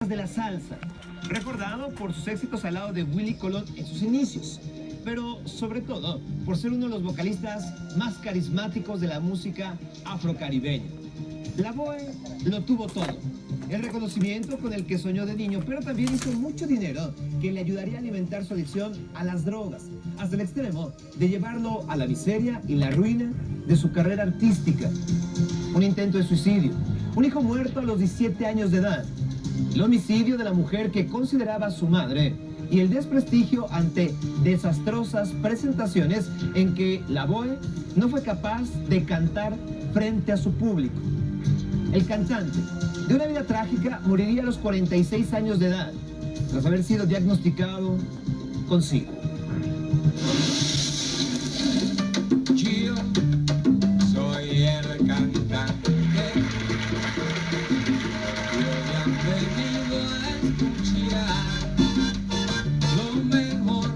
de la salsa, recordado por sus éxitos al lado de Willie Colón en sus inicios, pero sobre todo por ser uno de los vocalistas más carismáticos de la música afrocaribeña. Lavoe lo tuvo todo, el reconocimiento con el que soñó de niño, pero también hizo mucho dinero que le ayudaría a alimentar su adicción a las drogas, hasta el extremo de llevarlo a la miseria y la ruina de su carrera artística. Un intento de suicidio, un hijo muerto a los 17 años de edad, el homicidio de la mujer que consideraba su madre y el desprestigio ante desastrosas presentaciones en que Lavoe no fue capaz de cantar frente a su público. El cantante, de una vida trágica, moriría a los 46 años de edad, tras haber sido diagnosticado con SIDA. Yo soy el cantante. Yo me han venido a escuchar lo mejor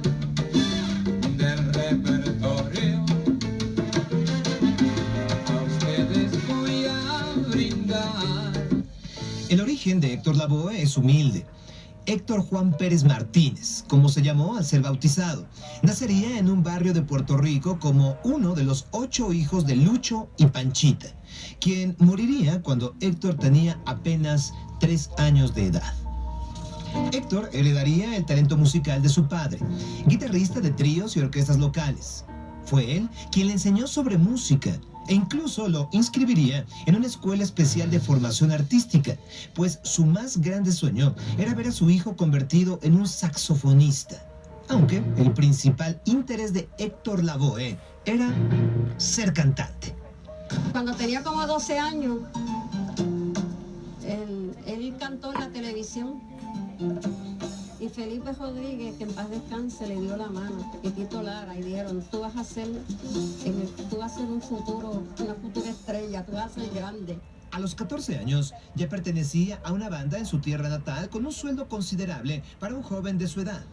del repertorio. A ustedes voy a brindar. El origen de Héctor Lavoe es humilde. Héctor Juan Pérez Martínez, como se llamó al ser bautizado, nacería en un barrio de Puerto Rico como uno de los 8 hijos de Lucho y Panchita, quien moriría cuando Héctor tenía apenas 3 años de edad. Héctor heredaría el talento musical de su padre, guitarrista de tríos y orquestas locales. Fue él quien le enseñó sobre música e incluso lo inscribiría en una escuela especial de formación artística, pues su más grande sueño era ver a su hijo convertido en un saxofonista. Aunque el principal interés de Héctor Lavoe era ser cantante. Cuando tenía como 12 años, él cantó en la televisión y Felipe Rodríguez, que en paz descanse, le dio la mano, y Tito Lara, y dijeron, tú vas a ser un futuro, una futura estrella, tú vas a ser grande. A los 14 años ya pertenecía a una banda en su tierra natal con un sueldo considerable para un joven de su edad.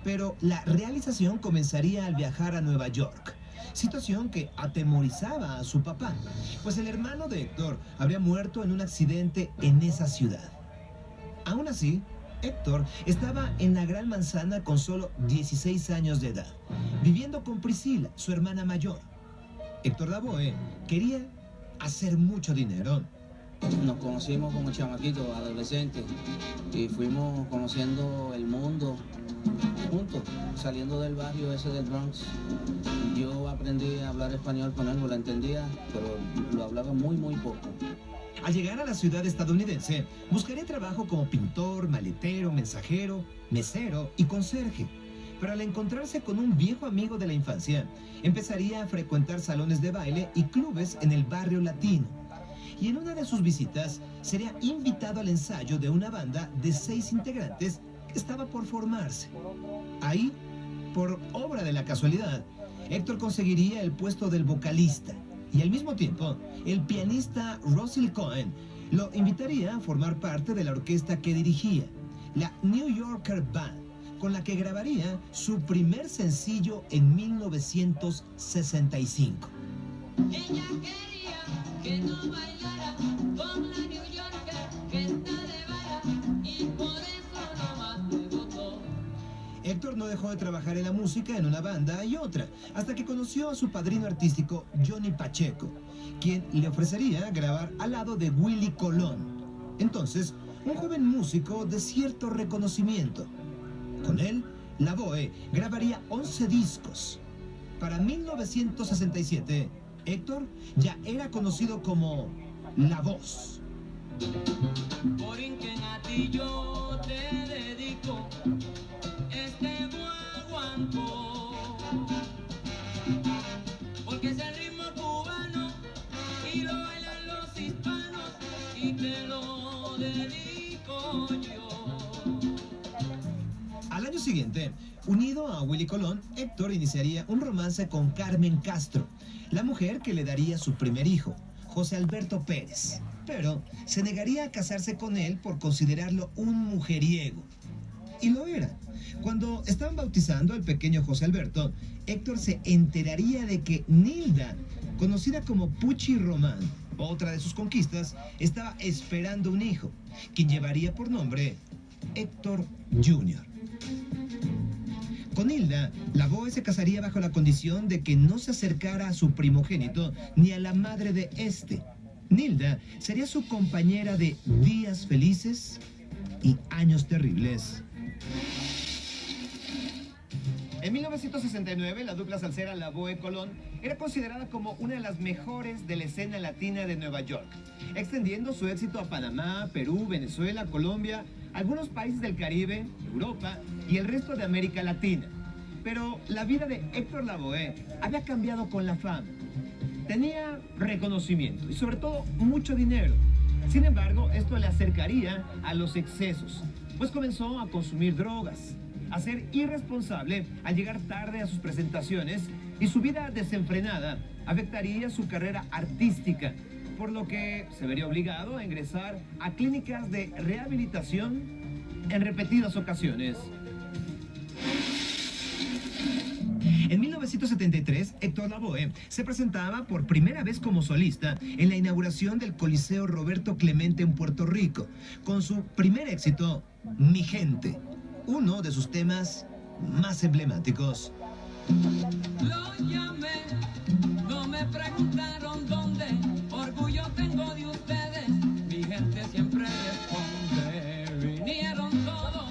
Pero la realización comenzaría al viajar a Nueva York, situación que atemorizaba a su papá, pues el hermano de Héctor habría muerto en un accidente en esa ciudad. Aún así, Héctor estaba en la Gran Manzana con solo 16 años de edad, viviendo con Priscila, su hermana mayor. Héctor Lavoe quería hacer mucho dinero. Nos conocimos como chamaquitos, adolescentes, y fuimos conociendo el mundo juntos, saliendo del barrio ese del Bronx. Yo aprendí a hablar español con él, no lo entendía, pero lo hablaba muy poco. Al llegar a la ciudad estadounidense, buscaría trabajo como pintor, maletero, mensajero, mesero y conserje. Pero al encontrarse con un viejo amigo de la infancia, empezaría a frecuentar salones de baile y clubes en el barrio latino. Y en una de sus visitas, sería invitado al ensayo de una banda de 6 integrantes que estaba por formarse. Ahí, por obra de la casualidad, Héctor conseguiría el puesto del vocalista. Y al mismo tiempo, el pianista Russell Cohen lo invitaría a formar parte de la orquesta que dirigía, la New Yorker Band, con la que grabaría su primer sencillo en 1965. Ella quería que no bailara con la New Yorker que está de vara y por eso no más me votó. Héctor no dejó de trabajar en la música en una banda y otra, hasta que conoció a su padrino artístico Johnny Pacheco, quien le ofrecería grabar al lado de Willie Colón, entonces un joven músico de cierto reconocimiento. Con él, Lavoe grabaría 11 discos. Para 1967, Héctor ya era conocido como La Voz. Borinquen, a ti yo te dedico este guaguancó, porque es el ritmo cubano y lo bailan los hispanos y te lo dedico yo. Al año siguiente, unido a Willie Colón, Héctor iniciaría un romance con Carmen Castro, la mujer que le daría su primer hijo, José Alberto Pérez. Pero se negaría a casarse con él por considerarlo un mujeriego. Y lo era. Cuando estaban bautizando al pequeño José Alberto, Héctor se enteraría de que Nilda, conocida como Puchi Román, otra de sus conquistas, estaba esperando un hijo, quien llevaría por nombre Héctor Jr. Con Hilda, Lavoe se casaría bajo la condición de que no se acercara a su primogénito ni a la madre de este. Nilda sería su compañera de días felices y años terribles. En 1969, la dupla salsera Lavoe Colón era considerada como una de las mejores de la escena latina de Nueva York, extendiendo su éxito a Panamá, Perú, Venezuela, Colombia, algunos países del Caribe, Europa y el resto de América Latina. Pero la vida de Héctor Lavoe había cambiado con la fama. Tenía reconocimiento y sobre todo mucho dinero. Sin embargo, esto le acercaría a los excesos, pues comenzó a consumir drogas, a ser irresponsable al llegar tarde a sus presentaciones y su vida desenfrenada afectaría su carrera artística, por lo que se vería obligado a ingresar a clínicas de rehabilitación en repetidas ocasiones. En 1973, Héctor Lavoe se presentaba por primera vez como solista en la inauguración del Coliseo Roberto Clemente en Puerto Rico, con su primer éxito, Mi Gente, uno de sus temas más emblemáticos. Lo llamé, no me preguntaron dónde, orgullo tengo de ustedes, mi gente siempre responde. Vinieron todos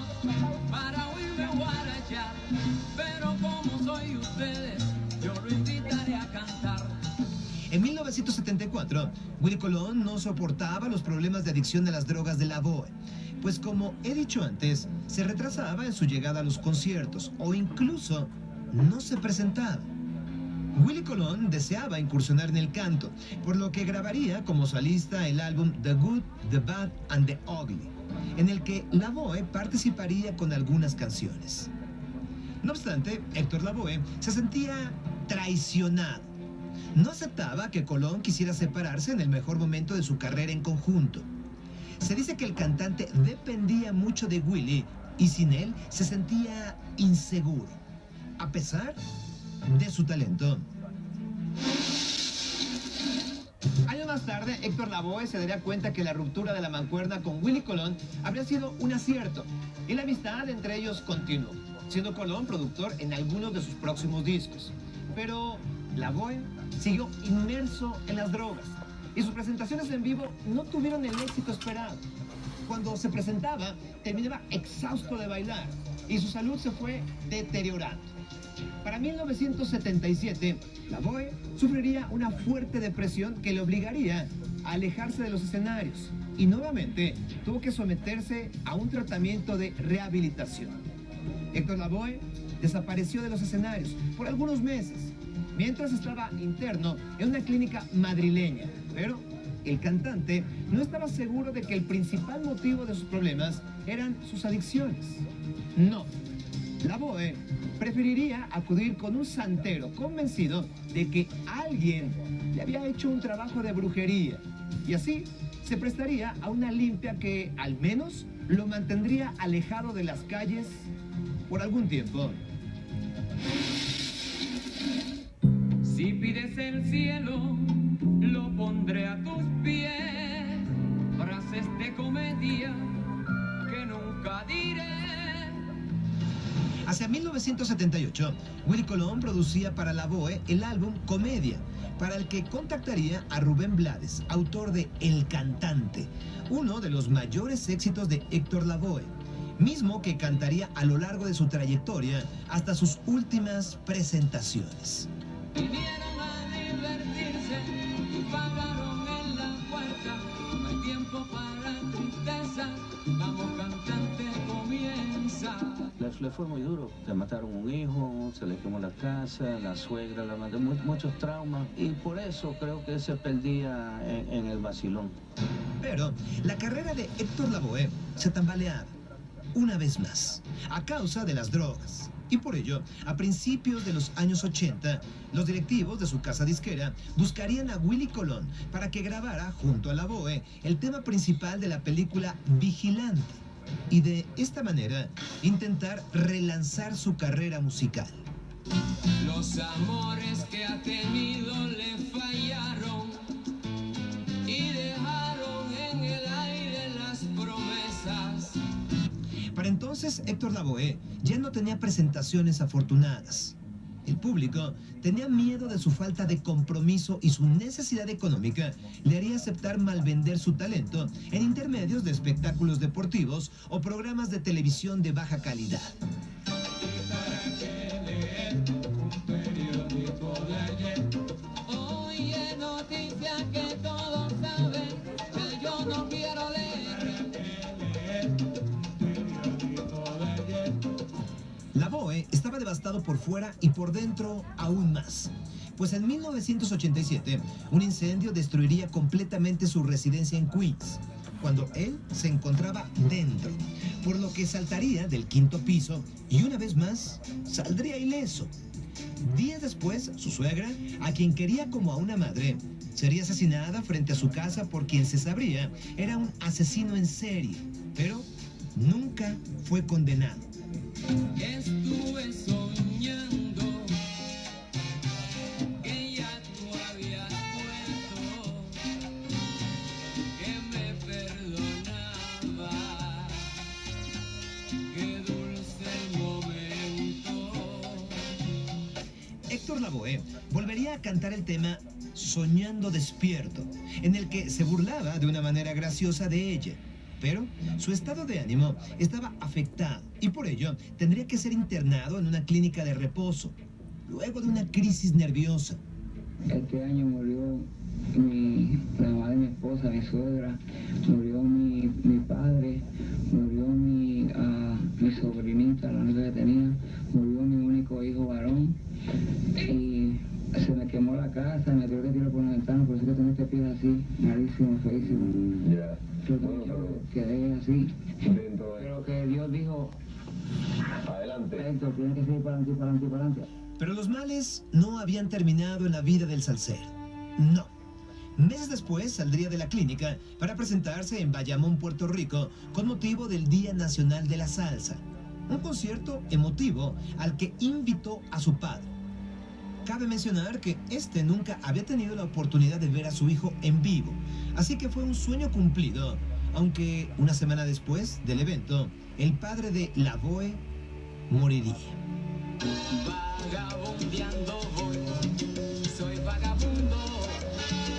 para oírme guarachar, pero como soy ustedes, yo lo invitaré a cantar. En 1974, Willie Colón no soportaba los problemas de adicción a las drogas de Lavoe, pues como he dicho antes, se retrasaba en su llegada a los conciertos o incluso no se presentaba. Willie Colón deseaba incursionar en el canto, por lo que grabaría como solista el álbum The Good, The Bad and The Ugly, en el que Lavoe participaría con algunas canciones. No obstante, Héctor Lavoe se sentía traicionado. No aceptaba que Colón quisiera separarse en el mejor momento de su carrera en conjunto. Se dice que el cantante dependía mucho de Willie y sin él se sentía inseguro, a pesar de su talento. Años más tarde, Héctor Lavoe se daría cuenta que la ruptura de la mancuerna con Willie Colón habría sido un acierto y la amistad entre ellos continuó, siendo Colón productor en algunos de sus próximos discos. Pero Lavoe siguió inmerso en las drogas y sus presentaciones en vivo no tuvieron el éxito esperado. Cuando se presentaba, terminaba exhausto de bailar y su salud se fue deteriorando. Para 1977, Lavoe sufriría una fuerte depresión que le obligaría a alejarse de los escenarios y nuevamente tuvo que someterse a un tratamiento de rehabilitación. Héctor Lavoe desapareció de los escenarios por algunos meses, mientras estaba interno en una clínica madrileña, pero el cantante no estaba seguro de que el principal motivo de sus problemas eran sus adicciones. No, Lavoe preferiría acudir con un santero convencido de que alguien le había hecho un trabajo de brujería y así se prestaría a una limpia que al menos lo mantendría alejado de las calles por algún tiempo. Si pides el cielo, lo pondré a tus pies. Frases de comedia que nunca diré. Hacia 1978, Willie Colón producía para Lavoe el álbum Comedia, para el que contactaría a Rubén Blades, autor de El Cantante, uno de los mayores éxitos de Héctor Lavoe, mismo que cantaría a lo largo de su trayectoria hasta sus últimas presentaciones. Vinieron a divertirse y pagaron en la puerta. No hay tiempo para tristeza, vamos cantante, comienza. Le fue muy duro, le mataron un hijo, se le quemó la casa, la suegra, la madre, muchos traumas y por eso creo que se perdía en el vacilón. Pero la carrera de Héctor Lavoe se tambaleaba una vez más a causa de las drogas. Y por ello, a principios de los años 80, los directivos de su casa disquera buscarían a Willie Colón para que grabara junto a Lavoe el tema principal de la película Vigilante y de esta manera intentar relanzar su carrera musical. Los amores que ha tenido le fallaron y dejaron en el aire las promesas. Para entonces, Héctor Lavoe ya no tenía presentaciones afortunadas. El público tenía miedo de su falta de compromiso y su necesidad económica le haría aceptar malvender su talento en intermedios de espectáculos deportivos o programas de televisión de baja calidad. Oye, noticia que todos saben que yo no quiero leer. Lavoe estaba devastado por fuera y por dentro aún más. Pues en 1987, un incendio destruiría completamente su residencia en Queens, cuando él se encontraba dentro, por lo que saltaría del 5º piso y una vez más saldría ileso. Días después, su suegra, a quien quería como a una madre, sería asesinada frente a su casa por quien se sabría era un asesino en serie, pero nunca fue condenado. Estuve soñando que ya tú habías muerto, que me perdonaba, qué dulce el momento. Héctor Lavoe volvería a cantar el tema Soñando Despierto, en el que se burlaba de una manera graciosa de ella. Pero su estado de ánimo estaba afectado y por ello tendría que ser internado en una clínica de reposo, luego de una crisis nerviosa. Este año murió la mamá de mi esposa, mi suegra, murió mi padre, murió mi sobrinita, la única que tenía, murió mi único hijo varón y se me quemó la casa, me tuve que tirar por la ventana, por eso que tengo este pie así, malísimo, feísimo. Ya. Yo quedé así, pero que Dios dijo, Adelante. Héctor, tienes que seguir para adelante, para adelante, para adelante. Pero los males no habían terminado en la vida del salsero. No. Meses después saldría de la clínica para presentarse en Bayamón, Puerto Rico, con motivo del Día Nacional de la Salsa. Un concierto emotivo al que invitó a su padre. Cabe mencionar que este nunca había tenido la oportunidad de ver a su hijo en vivo, así que fue un sueño cumplido, aunque una semana después del evento, el padre de Lavoe moriría. Vagabundeando voy, soy vagabundo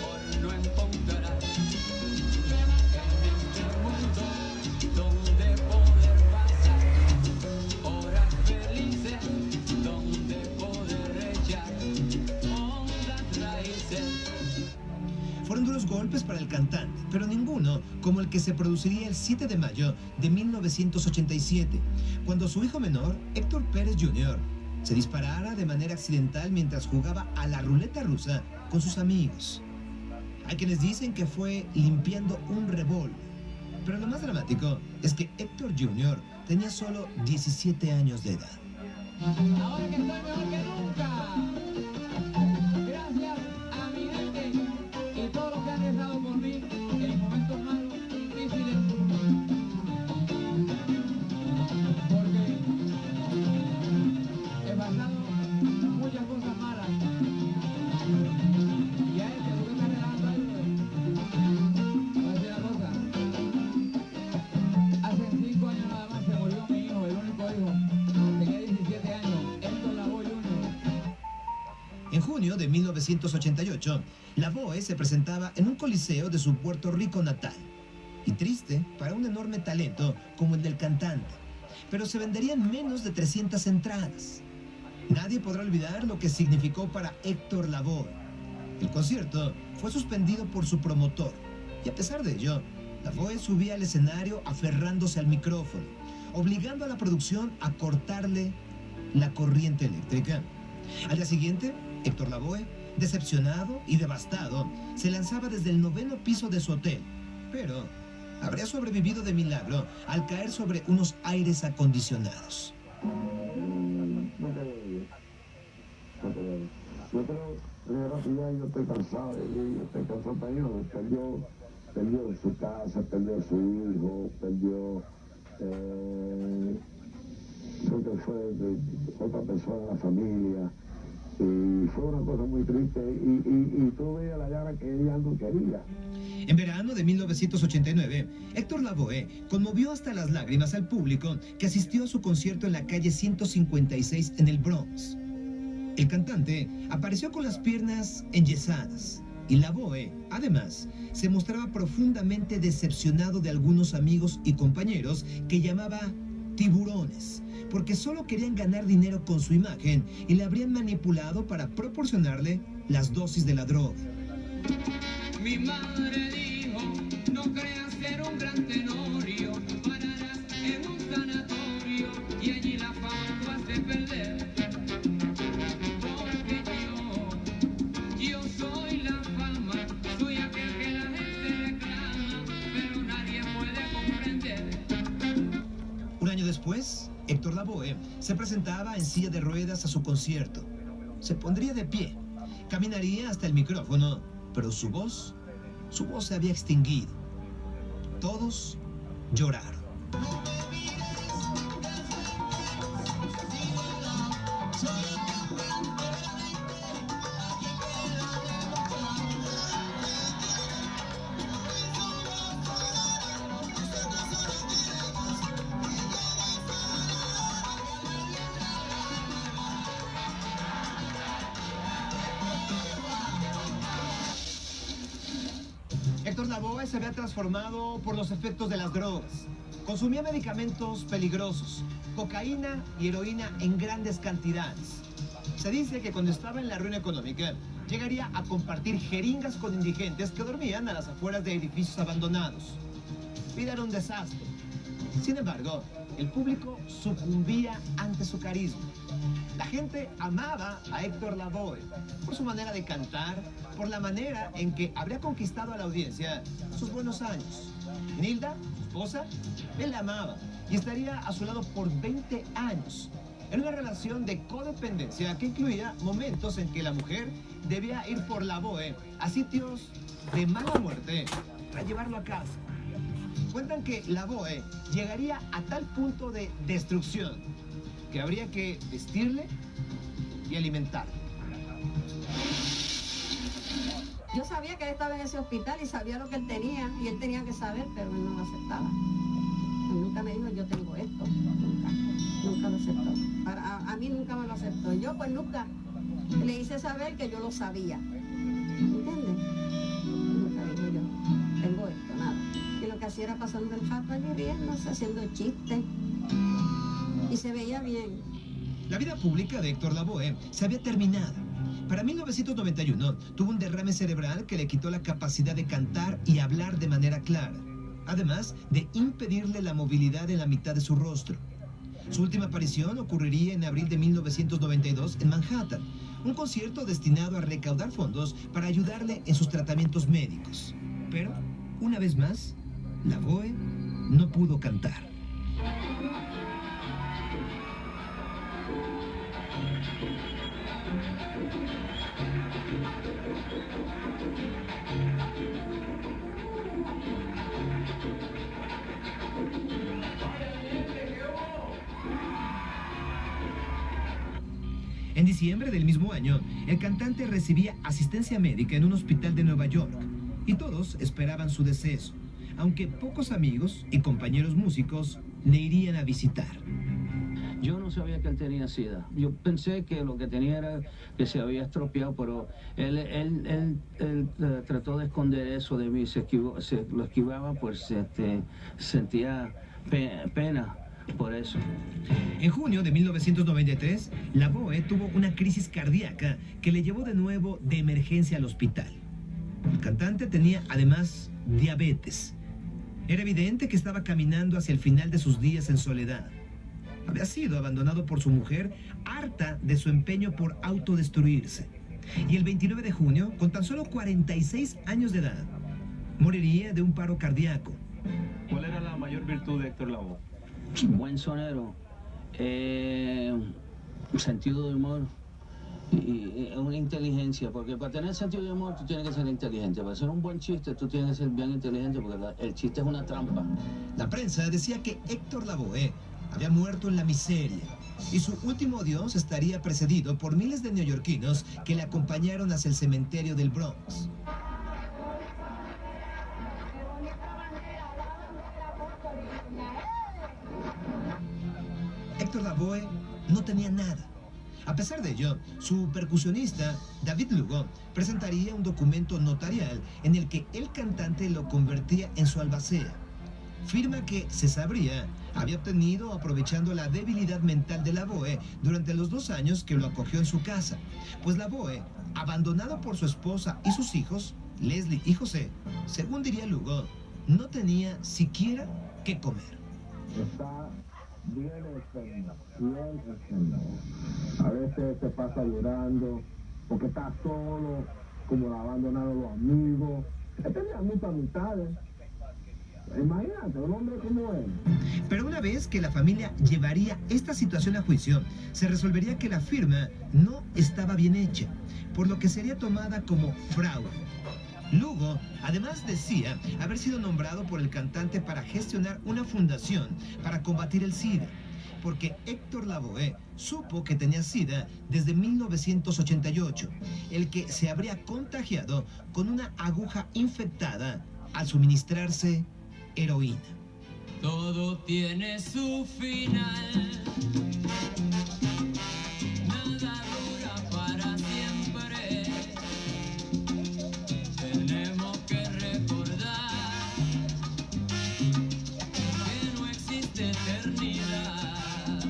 por no encontrar en este mundo donde poder pasar horas felices, donde poder echar hondas raíces. Fueron duros golpes para el cantante, pero ninguno como el que se produciría el 7 de mayo de 1987, cuando su hijo menor, Héctor Pérez Jr., se disparara de manera accidental mientras jugaba a la ruleta rusa con sus amigos. Hay quienes dicen que fue limpiando un revólver, pero lo más dramático es que Héctor Jr. tenía solo 17 años de edad. Ahora que estoy mejor que nunca, gracias a mi gente y todos los que han rezado por mí en momentos malos, difíciles, porque he pasado muchas cosas malas y a este tú que estás regalando ayuda. Voy a decir una cosa, hace 5 años nada más se murió mi hijo, el único hijo, tenía 17 años, Héctor Lavoe Jr. En junio de 1988, Lavoe se presentaba en un coliseo de su Puerto Rico natal. Y triste para un enorme talento como el del cantante. Pero se venderían menos de 300 entradas. Nadie podrá olvidar lo que significó para Héctor Lavoe. El concierto fue suspendido por su promotor. Y a pesar de ello, Lavoe subía al escenario aferrándose al micrófono, obligando a la producción a cortarle la corriente eléctrica. Al día siguiente, Héctor Lavoe, decepcionado y devastado, se lanzaba desde el 9º piso de su hotel, pero habría sobrevivido de milagro al caer sobre unos aires acondicionados. Yo creo que ya yo estoy cansado, yo estoy cansado también, perdió su casa, perdió su hijo, perdió, creo que fue de otra persona en la familia, Y fue una cosa muy triste y tú veías la llaga que ella no quería. En verano de 1989, Héctor Lavoe conmovió hasta las lágrimas al público que asistió a su concierto en la calle 156 en el Bronx. El cantante apareció con las piernas enyesadas y Lavoe, además, se mostraba profundamente decepcionado de algunos amigos y compañeros que llamaba tiburones, porque solo querían ganar dinero con su imagen y le habrían manipulado para proporcionarle las dosis de la droga. Mi madre dijo, no creas ser un gran tenorio, pararás en un sanatorio y allí la fama tú has de perder. Porque yo soy la fama, soy aquel que la gente reclama, pero nadie puede comprender. Un año después, Héctor Lavoe se presentaba en silla de ruedas a su concierto. Se pondría de pie, caminaría hasta el micrófono, pero su voz se había extinguido. Todos lloraron. Héctor Lavoe se había transformado por los efectos de las drogas. Consumía medicamentos peligrosos, cocaína y heroína en grandes cantidades. Se dice que cuando estaba en la ruina económica, llegaría a compartir jeringas con indigentes que dormían a las afueras de edificios abandonados. Vida era un desastre. Sin embargo, el público sucumbía ante su carisma. La gente amaba a Héctor Lavoe por su manera de cantar, por la manera en que habría conquistado a la audiencia sus buenos años. Nilda, su esposa, él la amaba y estaría a su lado por 20 años, en una relación de codependencia que incluía momentos en que la mujer debía ir por Lavoe a sitios de mala muerte para llevarlo a casa. Cuentan que Lavoe llegaría a tal punto de destrucción que habría que vestirle y alimentarle. Yo sabía que él estaba en ese hospital y sabía lo que él tenía, y él tenía que saber, pero él no lo aceptaba. Él nunca me dijo, yo tengo esto, nunca lo aceptó. A mí nunca me lo aceptó. Yo pues nunca le hice saber que yo lo sabía. ¿Entiendes? Nunca dijo yo, tengo esto, nada. Y lo que hacía era pasando el rato allí riéndose, haciendo chistes. Y se veía bien. La vida pública de Héctor Lavoe se había terminado. Para 1991 tuvo un derrame cerebral que le quitó la capacidad de cantar y hablar de manera clara, además de impedirle la movilidad en la mitad de su rostro. Su última aparición ocurriría en abril de 1992 en Manhattan, un concierto destinado a recaudar fondos para ayudarle en sus tratamientos médicos. Pero, una vez más, Lavoe no pudo cantar. En diciembre del mismo año, el cantante recibía asistencia médica en un hospital de Nueva York y todos esperaban su deceso, aunque pocos amigos y compañeros músicos le irían a visitar. Yo no sabía que él tenía SIDA. Yo pensé que lo que tenía era que se había estropeado, pero él trató de esconder eso de mí, lo esquivaba, pues sentía pena por eso. En junio de 1993, Lavoe tuvo una crisis cardíaca que le llevó de nuevo de emergencia al hospital. El cantante tenía además diabetes. Era evidente que estaba caminando hacia el final de sus días en soledad. Había sido abandonado por su mujer, harta de su empeño por autodestruirse. Y el 29 de junio, con tan solo 46 años de edad, moriría de un paro cardíaco. ¿Cuál era la mayor virtud de Héctor Lavoe? Buen sonero, sentido de humor y una inteligencia, porque para tener sentido de humor tú tienes que ser inteligente. Para hacer un buen chiste tú tienes que ser bien inteligente, porque el chiste es una trampa. La prensa decía que Héctor Lavoe había muerto en la miseria y su último adiós estaría precedido por miles de neoyorquinos que le acompañaron hacia el cementerio del Bronx. Héctor Lavoe no tenía nada. A pesar de ello, su percusionista, David Lugo, presentaría un documento notarial en el que el cantante lo convertía en su albacea. Firma que, se sabría, había obtenido aprovechando la debilidad mental de Lavoe durante los 2 años que lo acogió en su casa. Pues Lavoe, abandonado por su esposa y sus hijos, Leslie y José, según diría Lugo, no tenía siquiera qué comer. Está bien enfermo. A veces se pasa llorando porque está solo, como le abandonaron los amigos. Él tenía muchas amistades. Imagínate, un hombre como él. Pero una vez que la familia llevaría esta situación a juicio, se resolvería que la firma no estaba bien hecha, por lo que sería tomada como fraude. Lugo, además, decía haber sido nombrado por el cantante para gestionar una fundación para combatir el SIDA, porque Héctor Lavoe supo que tenía SIDA desde 1988, el que se habría contagiado con una aguja infectada al suministrarse heroína. Todo tiene su final. Nada dura para siempre. Tenemos que recordar que no existe eternidad.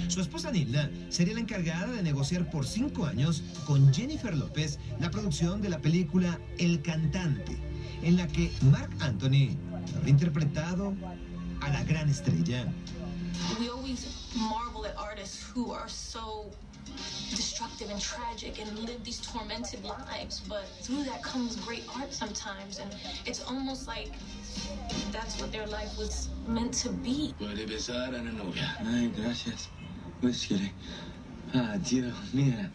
Su esposa Nilda sería la encargada de negociar por 5 años con Jennifer López la producción de la película El Cantante, en la que Marc Anthony habría interpretado a la gran estrella. We always marvel at artists who are so destructive and tragic and live these tormented lives, but through that comes great art sometimes, and it's almost like that's what their life was meant to be. Puede besar a la novia. Ay, gracias. Pues quiere. Dios, mira.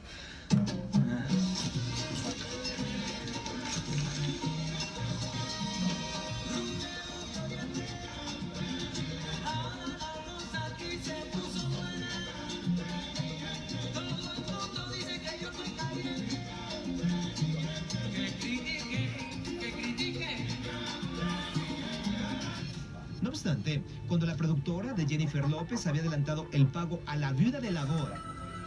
No obstante, cuando la productora de Jennifer López había adelantado el pago a la viuda de Lavoe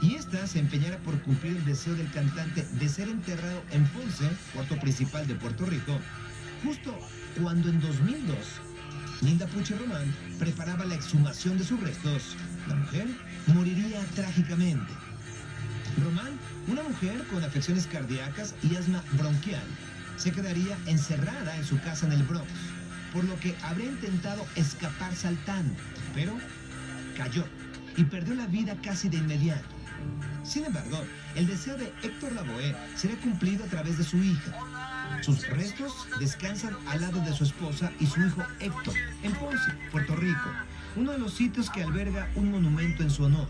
y ésta se empeñara por cumplir el deseo del cantante de ser enterrado en Ponce, puerto principal de Puerto Rico, justo cuando en 2002 Linda Pucci Román preparaba la exhumación de sus restos, la mujer moriría trágicamente. Román, una mujer con afecciones cardíacas y asma bronquial, se quedaría encerrada en su casa en el Bronx, por lo que habría intentado escapar saltando, pero cayó y perdió la vida casi de inmediato. Sin embargo, el deseo de Héctor Lavoe será cumplido a través de su hija. Sus restos descansan al lado de su esposa y su hijo Héctor, en Ponce, Puerto Rico, uno de los sitios que alberga un monumento en su honor.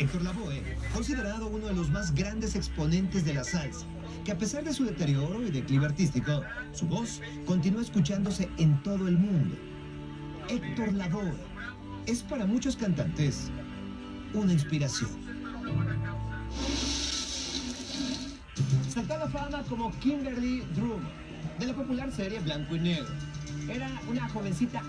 Héctor Lavoe, considerado uno de los más grandes exponentes de la salsa, que a pesar de su deterioro y declive artístico, su voz continúa escuchándose en todo el mundo. Héctor Lavoe es para muchos cantantes una inspiración. Saltó a la fama como Kimberly Drummond, de la popular serie Blanco y Negro. Era una jovencita